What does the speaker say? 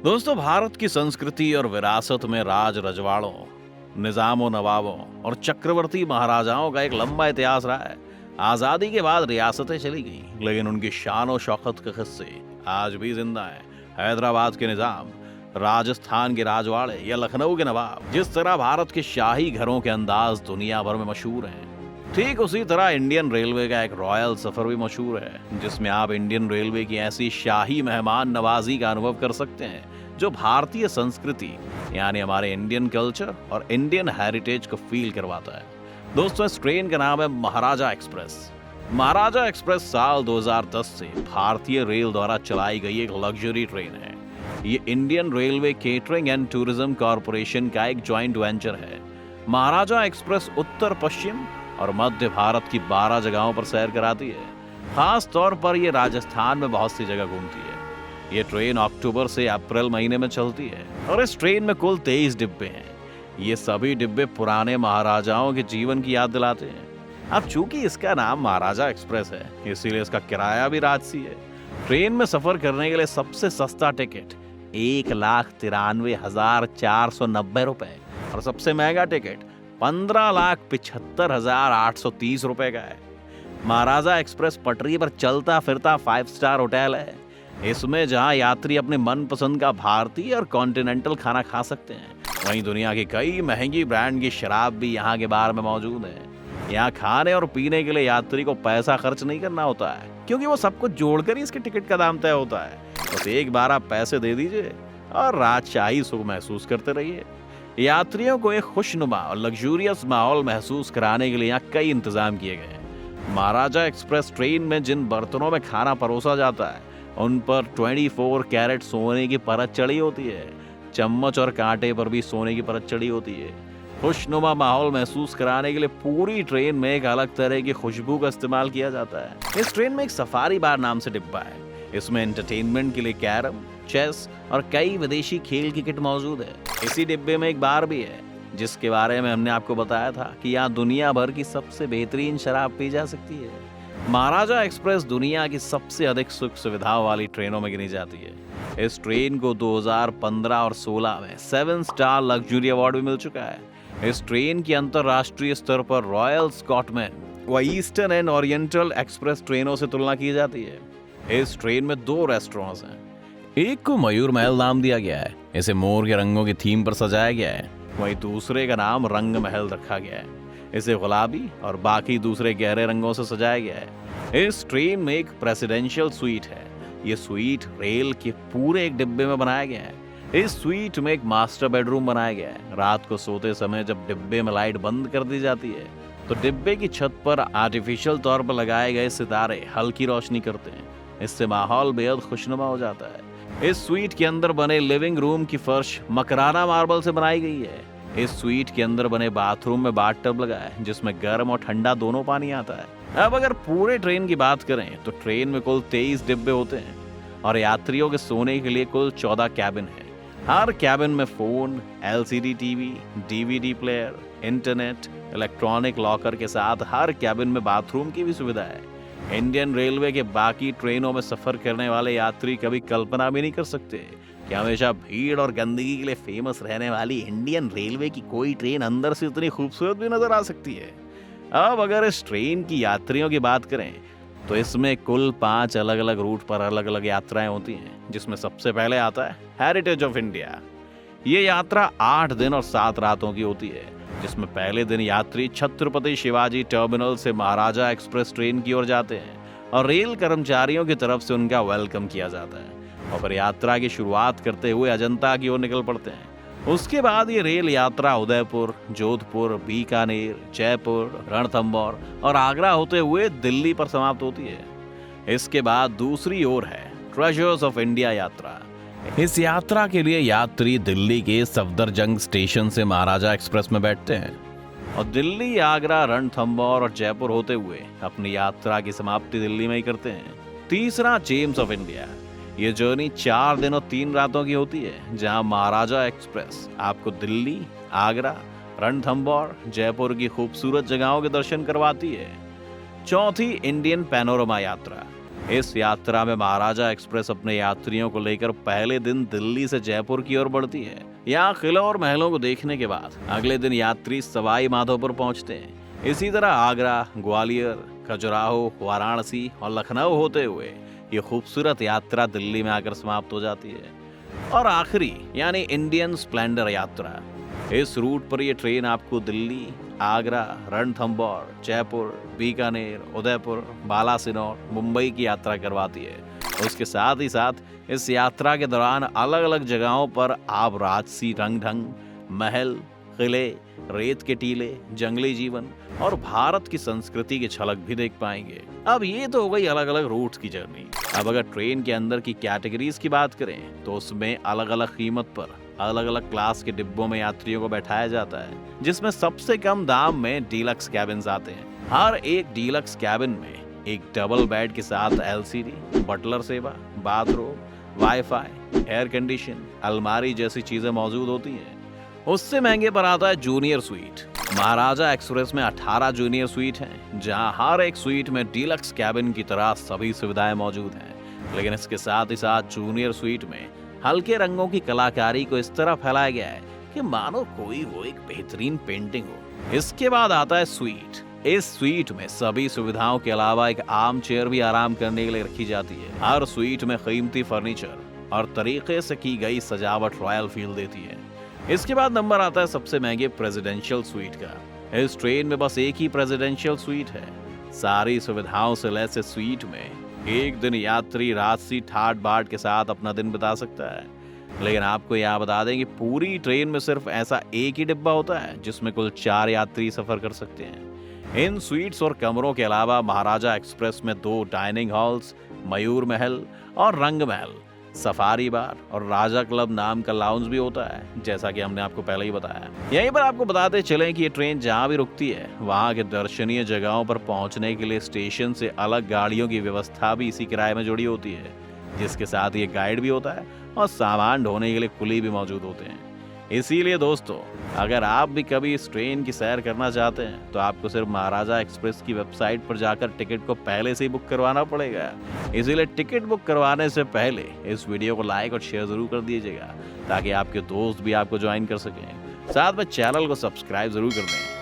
दोस्तों, भारत की संस्कृति और विरासत में राज रजवाड़ों, निजामों नवाबों और चक्रवर्ती महाराजाओं का एक लंबा इतिहास रहा है। आजादी के बाद रियासतें चली गईं, लेकिन उनकी शान और शौकत के किस्से आज भी जिंदा हैं। हैदराबाद के निजाम, राजस्थान के राजवाड़े या लखनऊ के नवाब, जिस तरह भारत के शाही घरों के अंदाज दुनिया भर में मशहूर हैं, ठीक उसी तरह इंडियन रेलवे का एक रॉयल सफर भी मशहूर है, जिसमें आप इंडियन रेलवे की ऐसी शाही मेहमान नवाजी का अनुभव कर सकते हैं जो भारतीय संस्कृति यानी हमारे इंडियन कल्चर और इंडियन हेरिटेज को फील करवाता है। दोस्तों, इस ट्रेन का नाम है महाराजा एक्सप्रेस। महाराजा एक्सप्रेस साल 2010 से भारतीय रेल द्वारा चलाई गई एक लग्जरी ट्रेन है। ये Indian railway catering and tourism corporation का एक जॉइंट वेंचर है। महाराजा एक्सप्रेस उत्तर पश्चिम और मध्य भारत की 12 जगहों पर सैर कराती है। खास तौर पर यह राजस्थान में बहुत सी जगह घूमती है। ये ट्रेन अक्टूबर से अप्रैल महीने में चलती है और इस ट्रेन में कुल 23 डिब्बे हैं। ये सभी डिब्बे पुराने महाराजाओं के जीवन की याद दिलाते हैं। अब चूंकि इसका नाम महाराजा एक्सप्रेस है, इसीलिए इसका किराया भी राजसी है। ट्रेन में सफर करने के लिए सबसे सस्ता टिकट 1,93,490 रुपए और सबसे महंगा टिकट 15,75,830 रुपए का है। महाराजा एक्सप्रेस पटरी पर चलता फिरता 5 स्टार होटल है। इसमें जहां यात्री अपने मनपसंद का भारतीय और कॉन्टिनेंटल खाना खा सकते हैं, वहीं दुनिया की कई महंगी ब्रांड की शराब भी यहाँ के बार में मौजूद है। यहाँ खाने और पीने के लिए यात्री को पैसा खर्च नहीं करना होता है, क्योंकि वो सब कुछ जोड़कर ही इसके टिकट का दाम तय होता है। बस एक बार आप पैसे दे दीजिए और राजशाही सुख महसूस करते रहिए। यात्रियों को एक खुशनुमा और लग्जूरियस माहौल महसूस कराने के लिए यहाँ कई इंतजाम किए गए हैं। महाराजा एक्सप्रेस ट्रेन में जिन बर्तनों में खाना परोसा जाता है, उन पर 24 कैरेट सोने की परत चढ़ी होती है। चम्मच और कांटे पर भी सोने की परत चढ़ी होती है। खुशनुमा माहौल महसूस कराने के लिए पूरी ट्रेन में एक अलग तरह की खुशबू का इस्तेमाल किया जाता है। इस ट्रेन में एक सफारी बार नाम से डिब्बा है। इसमें एंटरटेनमेंट के लिए कैरम, चेस और कई विदेशी खेल की किट मौजूद है। इसी डिब्बे में एक बार भी है, जिसके बारे में हमने आपको बताया था कि यहाँ दुनिया भर की सबसे बेहतरीन शराब पी जा सकती है। महाराजा एक्सप्रेस दुनिया की सबसे अधिक सुख सुविधाओं वाली ट्रेनों में गिनी जाती है। इस ट्रेन को 2015 और 16 में 7 स्टार लग्जरी अवार्ड भी मिल चुका है। इस ट्रेन की अंतरराष्ट्रीय स्तर पर रॉयल स्कॉटमैन व ईस्टर्न एंड ओरिएंटल एक्सप्रेस ट्रेनों से तुलना की जाती है। इस ट्रेन में 2 रेस्टोरेंट्स हैं। एक को मयूर महल नाम दिया गया है, इसे मोर के रंगों की थीम पर सजाया गया है। वहीं दूसरे का नाम रंग महल रखा गया है, इसे गुलाबी और बाकी दूसरे गहरे रंगों से सजाया गया है। इस ट्रेन में एक प्रेसिडेंशियल स्वीट है। ये स्वीट रेल के पूरे एक डिब्बे में बनाया गया है। इस स्वीट में एक मास्टर बेडरूम बनाया गया है। रात को सोते समय जब डिब्बे में लाइट बंद कर दी जाती है, तो डिब्बे की छत पर आर्टिफिशियल तौर पर लगाए गए सितारे हल्की रोशनी करते हैं। इससे माहौल बेहद खुशनुमा हो जाता है। इस स्वीट के अंदर बने लिविंग रूम की फर्श मकराना मार्बल से बनाई गई है। इस स्वीट के अंदर बने बाथरूम में बाथटब लगा है, जिसमें गर्म और ठंडा दोनों पानी आता है। अब अगर पूरे ट्रेन की बात करें तो ट्रेन में कुल 23 डिब्बे होते हैं और यात्रियों के सोने के लिए कुल 14 कैबिन है। हर कैबिन में phone, LCD TV, DVD player, internet, electronic locker के साथ हर कैबिन में बाथरूम की भी सुविधा है। इंडियन रेलवे के बाकी ट्रेनों में सफर करने वाले यात्री कभी कल्पना भी नहीं कर सकते कि हमेशा भीड़ और गंदगी के लिए फेमस रहने वाली इंडियन रेलवे की कोई ट्रेन अंदर से इतनी खूबसूरत भी नजर आ सकती है। अब अगर इस ट्रेन की यात्रियों की बात करें तो इसमें कुल 5 अलग अलग रूट पर अलग अलग यात्राएं होती हैं, जिसमें सबसे पहले आता है हेरिटेज ऑफ इंडिया। ये यात्रा 8 दिन और 7 रातों की होती है, जिसमें पहले दिन यात्री छत्रपति शिवाजी टर्मिनल से महाराजा एक्सप्रेस ट्रेन की ओर जाते हैं और रेल कर्मचारियों की तरफ से उनका वेलकम किया जाता है और फिर यात्रा की शुरुआत करते हुए अजंता की ओर निकल पड़ते हैं। उसके बाद ये रेल यात्रा उदयपुर, जोधपुर, बीकानेर, जयपुर, रणथंभौर और आगरा होते हुए दिल्ली पर समाप्त होती है। इसके बाद दूसरी ओर है ट्रेजर्स ऑफ इंडिया यात्रा। इस यात्रा के लिए यात्री दिल्ली के सफदरजंग स्टेशन से महाराजा एक्सप्रेस में बैठते हैं और दिल्ली, आगरा, रणथंभौर और जयपुर होते हुए अपनी यात्रा की समाप्ति दिल्ली में ही करते हैं। तीसरा जेम्स ऑफ इंडिया। ये जर्नी 4 दिन और 3 रातों की होती है, जहां महाराजा एक्सप्रेस आपको दिल्ली, आगरा, रणथंभौर, जयपुर की खूबसूरत जगहों के दर्शन करवाती है। चौथी इंडियन पैनोरमा यात्रा। इस यात्रा में महाराजा एक्सप्रेस अपने यात्रियों को लेकर पहले दिन दिल्ली से जयपुर की ओर बढ़ती है। यहाँ किलों और महलों को देखने के बाद अगले दिन यात्री सवाई माधोपुर पहुंचते हैं। इसी तरह आगरा, ग्वालियर, खजुराहो, वाराणसी और लखनऊ होते हुए ये खूबसूरत यात्रा दिल्ली में आकर समाप्त हो जाती है। और आखिरी यानी इंडियन स्प्लेंडर यात्रा, इस रूट पर ये ट्रेन आपको दिल्ली, आगरा, रणथंबोर, जयपुर, बीकानेर, उदयपुर, बालासिनोर, मुंबई की यात्रा करवाती है। उसके साथ ही साथ इस यात्रा के दौरान अलग अलग जगहों पर आप राजसी रंग ढंग, महल, किले, रेत के टीले, जंगली जीवन और भारत की संस्कृति की झलक भी देख पाएंगे। अब ये तो हो गई अलग अलग रूट्स की जर्नी। अब अगर ट्रेन के अंदर की कैटेगरीज की बात करें तो उसमें अलग अलग कीमत पर अलग अलग क्लास के डिब्बों में यात्रियों को बैठाया जाता है, जिसमें सबसे कम दाम में डीलक्स कैबिन्स आते हैं। हर एक डीलक्स कैबिन में एक डबल बेड के साथ एलसीडी, बटलर सेवा, बाथरूम, वाईफाई, एयर कंडीशन, अलमारी जैसी चीजें मौजूद होती हैं। उससे महंगे पर आता है जूनियर स्वीट। महाराजा एक्सप्रेस में 18 जूनियर स्वीट हैं, जहां हर एक स्वीट में डीलक्स कैबिन की तरह सभी सुविधाएं मौजूद हैं। लेकिन इसके साथ ही साथ जूनियर स्वीट में हल्के रंगों की कलाकारी को इस तरह फैलाया गया है कि मानो कोई वो एक बेहतरीन पेंटिंग हो। इसके बाद आता है स्वीट। इस स्वीट में सभी सुविधाओं के अलावा एक आर्म चेयर भी आराम करने के लिए रखी जाती है। हर स्वीट में कीमती फर्नीचर और तरीके से की गई सजावट रॉयल फील देती है। इसके बाद नंबर आता है सबसे महंगे प्रेसिडेंशियल स्वीट का। इस ट्रेन में बस एक ही प्रेसिडेंशियल स्वीट है। सारी सुविधाओं से लैस इस स्वीट में एक दिन यात्री राजसी ठाट बाट के साथ अपना दिन बिता सकता है। लेकिन आपको यह बता दें कि पूरी ट्रेन में सिर्फ ऐसा एक ही डिब्बा होता है जिसमें कुल 4 यात्री सफर कर सकते हैं। इन स्वीट्स और कमरों के अलावा महाराजा एक्सप्रेस में 2 डाइनिंग हॉल्स, मयूर महल और रंग महल, सफारी बार और राजा क्लब नाम का लाउंज भी होता है, जैसा कि हमने आपको पहले ही बताया। यहीं पर आपको बताते चलें कि ये ट्रेन जहां भी रुकती है वहां के दर्शनीय जगहों पर पहुंचने के लिए स्टेशन से अलग गाड़ियों की व्यवस्था भी इसी किराए में जुड़ी होती है, जिसके साथ ये गाइड भी होता है और सामान ढोने के लिए कुली भी मौजूद होते हैं। इसीलिए दोस्तों, अगर आप भी कभी इस ट्रेन की सैर करना चाहते हैं तो आपको सिर्फ महाराजा एक्सप्रेस की वेबसाइट पर जाकर टिकट को पहले से ही बुक करवाना पड़ेगा। इसीलिए टिकट बुक करवाने से पहले इस वीडियो को लाइक और शेयर जरूर कर दीजिएगा, ताकि आपके दोस्त भी आपको ज्वाइन कर सकें। साथ में चैनल को सब्सक्राइब जरूर कर दें।